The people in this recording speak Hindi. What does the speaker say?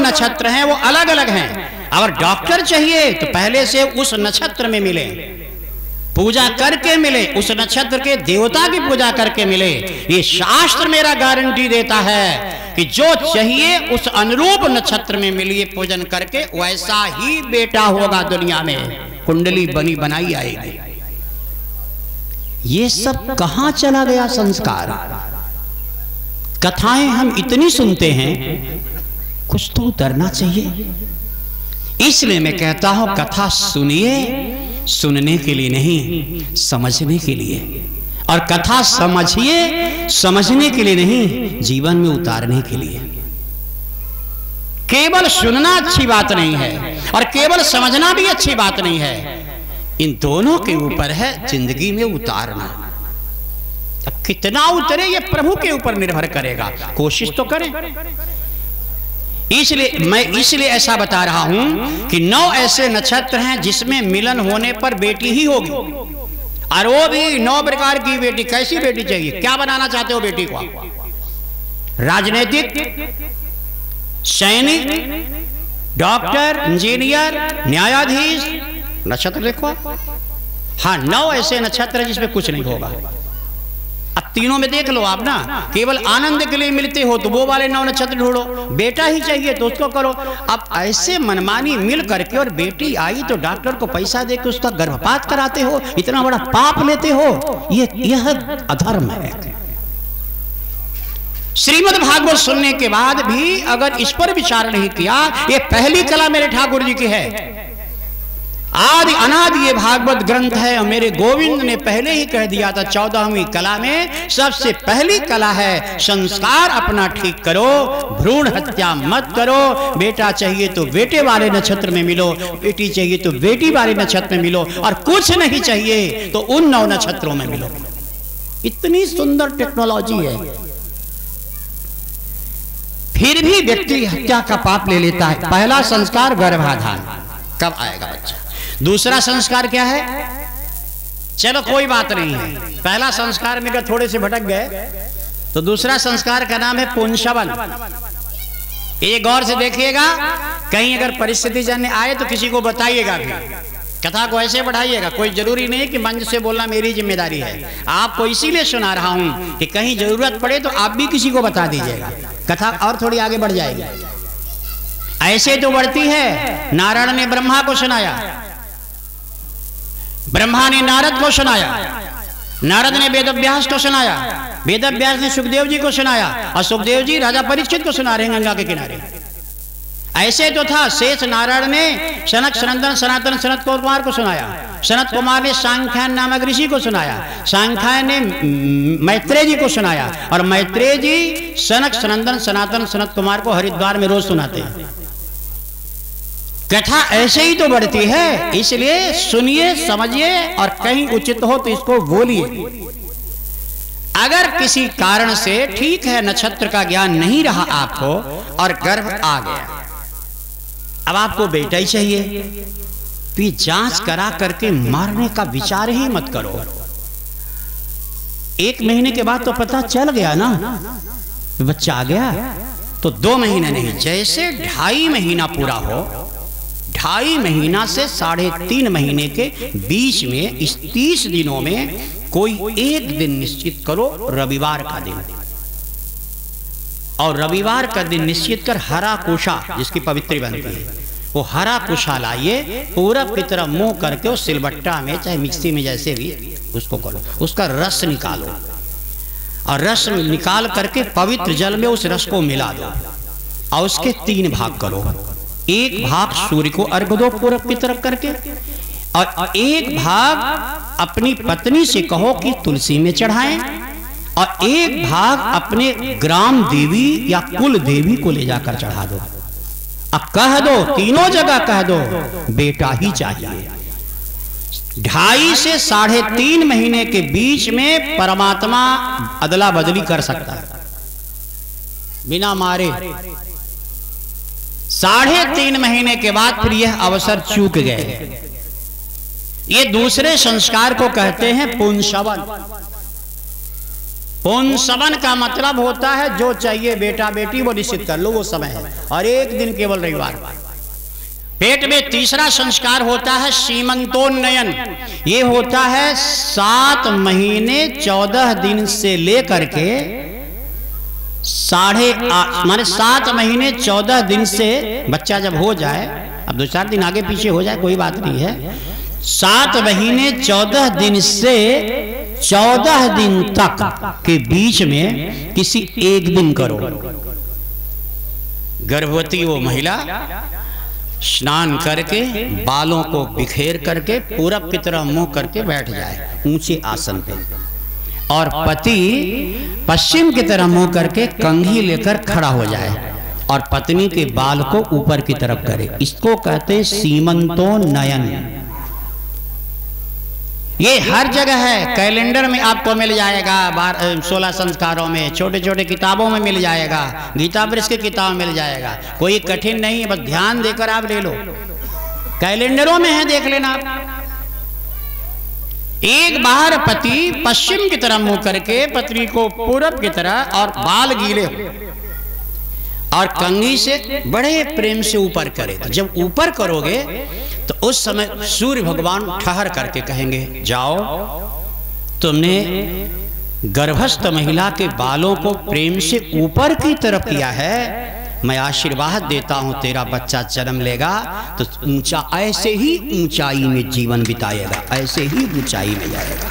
नक्षत्र हैं वो अलग अलग हैं। अगर डॉक्टर चाहिए तो पहले से उस नक्षत्र में मिले, पूजा करके मिले, उस नक्षत्र के देवता की पूजा करके मिले। ये शास्त्र मेरा गारंटी देता है कि जो चाहिए उस अनुरूप नक्षत्र में मिलिए, पूजन करके वैसा ही बेटा होगा दुनिया में, कुंडली बनी बनाई आएगी। ये सब कहां चला गया संस्कार? कथाएं हम इतनी सुनते हैं, कुछ तो उतरना चाहिए। इसलिए मैं कहता हूं कथा सुनिए, सुनने के लिए नहीं, समझने के लिए। और कथा समझिए, समझने के लिए नहीं, जीवन में उतारने के लिए। केवल सुनना अच्छी बात नहीं है और केवल समझना भी अच्छी बात नहीं है। इन दोनों के ऊपर है जिंदगी में उतारना। अब कितना उतरे ये प्रभु के ऊपर निर्भर करेगा, कोशिश तो करें। इसलिए ऐसा बता रहा हूं कि 9 ऐसे नक्षत्र हैं जिसमें मिलन होने पर बेटी ही होगी, और वो भी 9 प्रकार की बेटी। कैसी बेटी चाहिए? क्या बनाना चाहते हो बेटी को? राजनीतिक, सैनिक, डॉक्टर, इंजीनियर, न्यायाधीश, नक्षत्र लिखो। हाँ, 9 ऐसे नक्षत्र जिसमें कुछ नहीं होगा। अब तीनों में देख लो आप ना, केवल आनंद के लिए मिलते हो तो वो वाले 9 नक्षत्र ढूंढो। बेटा ही चाहिए तो उसको करो। अब ऐसे मनमानी मिल करके और बेटी आई तो डॉक्टर को पैसा देकर उसका गर्भपात कराते हो, इतना बड़ा पाप लेते हो, यह अधर्म है। श्रीमद् भागवत सुनने के बाद भी अगर इस पर विचार नहीं किया, ये पहली कला मेरे ठाकुर जी की है। आदि अनादि ये भागवत ग्रंथ है और मेरे गोविंद ने पहले ही कह दिया था 14वीं कला में सबसे पहली कला है संस्कार अपना ठीक करो, भ्रूण हत्या मत करो। बेटा चाहिए तो बेटे वाले नक्षत्र में मिलो, बेटी चाहिए तो बेटी वाले नक्षत्र में मिलो, और कुछ नहीं चाहिए तो उन 9 नक्षत्रों में मिलो। इतनी सुंदर टेक्नोलॉजी है। फिर भी व्यक्ति हत्या का पाप ले लेता है। पहला संस्कार गर्भाधान, कब आएगा बच्चा। दूसरा संस्कार क्या है? चलो कोई बात नहीं है, पहला संस्कार में अगर थोड़े से भटक गए तो दूसरा संस्कार का नाम है पुंसवन। ये गौर से देखिएगा, कहीं अगर परिस्थिति जानने आए तो किसी को बताइएगा भी, कथा को ऐसे बढ़ाइएगा। कोई जरूरी नहीं कि मंच से बोलना मेरी जिम्मेदारी है, आपको इसीलिए सुना रहा हूं कि कहीं जरूरत पड़े तो आप भी किसी को बता दीजिएगा, कथा और थोड़ी आगे बढ़ जाएगी। ऐसे तो बढ़ती है। नारायण ने ब्रह्मा को सुनाया, ब्रह्मा ने नारद को सुनाया, नारद ने वेदव्यास को सुनाया, वेदव्यास ने सुखदेव जी को सुनाया, और सुखदेव जी राजा परीक्षित को सुना रहे हैं गंगा के किनारे। ऐसे तो था शेष नारायण ने सनक सनंदन सनातन सनत कुमार को सुनाया, सनत कुमार ने सांख्यान नामक ऋषि को सुनाया, सांख्यान ने मैत्रेय जी को सुनाया, और मैत्रेय जी सनक सनंदन सनातन सनत कुमार को हरिद्वार में रोज सुनाते हैं। कथा ऐसे ही तो बढ़ती है। इसलिए सुनिए, समझिए, और कहीं उचित हो तो इसको बोलिए। अगर किसी कारण से ठीक है नक्षत्र का ज्ञान नहीं रहा आपको और गर्भ आ गया, अब आपको बेटा ही चाहिए, तो जांच करा करके मारने का विचार ही मत करो। 1 महीने के बाद तो पता चल गया ना बच्चा आ गया, तो 2 महीने नहीं, जैसे 2.5 महीना पूरा हो, 2.5 महीना से 3.5 महीने के बीच में इस 30 दिनों में कोई एक दिन निश्चित करो, रविवार का दिन, और रविवार का दिन निश्चित कर हरा कुशा जिसकी पवित्री बनती है, वो हरा कुशा लाइए, पूरब की तरफ मुंह करके उस सिलबट्टा में चाहे मिक्सी में जैसे भी उसको करो, उसका रस निकालो, और रस निकाल करके पवित्र जल में उस रस को मिला दो, और उसके 3 भाग करो। एक भाग सूर्य को अर्घ दो पूरब की तरफ करके, और एक भाग अपनी पत्नी से कहो कि तुलसी में चढ़ाएं, और एक भाग अपने ग्राम देवी या कुल देवी को ले जाकर चढ़ा दो। अब कह दो, तीनों जगह कह दो बेटा ही चाहिए। 2.5 से 3.5 महीने के बीच में परमात्मा अदला बदली कर सकता है बिना मारे। 3.5 महीने के बाद फिर यह अवसर चूक गए। ये दूसरे संस्कार को कहते हैं पुंसवन। पुंसवन का मतलब होता है जो चाहिए बेटा बेटी वो निश्चित कर लो, वो समय है, और एक दिन केवल रविवार। पेट में तीसरा संस्कार होता है सीमंतोन्नयन। ये होता है 7 महीने 14 दिन से लेकर के 8.5 माने 7 महीने 14 दिन से बच्चा जब हो जाए, अब 2-4 दिन आगे पीछे हो जाए कोई बात नहीं है, 7 महीने 14 दिन से 14 दिन तक के बीच में किसी एक दिन करो। गर्भवती वो महिला स्नान करके बालों को बिखेर करके पूरब की तरफ मुंह करके बैठ जाए ऊंचे आसन पे, और पति पश्चिम की तरफ मुंह करके कंघी लेकर खड़ा हो जाए और पत्नी के बाल को ऊपर की तरफ करे। इसको कहते हैं सीमंतोन्नयन। ये हर जगह है, कैलेंडर में आपको मिल जाएगा, 16 संस्कारों में, छोटे छोटे किताबों में मिल जाएगा, गीता प्रेस की किताब मिल जाएगा। कोई कठिन नहीं है, बस ध्यान देकर आप ले लो, कैलेंडरों में है, देख लेना आप। एक बार पति पश्चिम की तरफ मुंह करके पत्नी को पूरब की तरफ और बाल गीले और कंघी से बड़े प्रेम से ऊपर करे। तो जब ऊपर करोगे तो उस समय सूर्य भगवान ठहर करके कहेंगे, जाओ तुमने गर्भस्थ महिला के बालों को प्रेम से ऊपर की तरफ किया है, मैं आशीर्वाद देता हूं तेरा बच्चा जन्म लेगा तो ऊंचा, ऐसे ही ऊंचाई में जीवन बिताएगा, ऐसे ही ऊंचाई में जाएगा।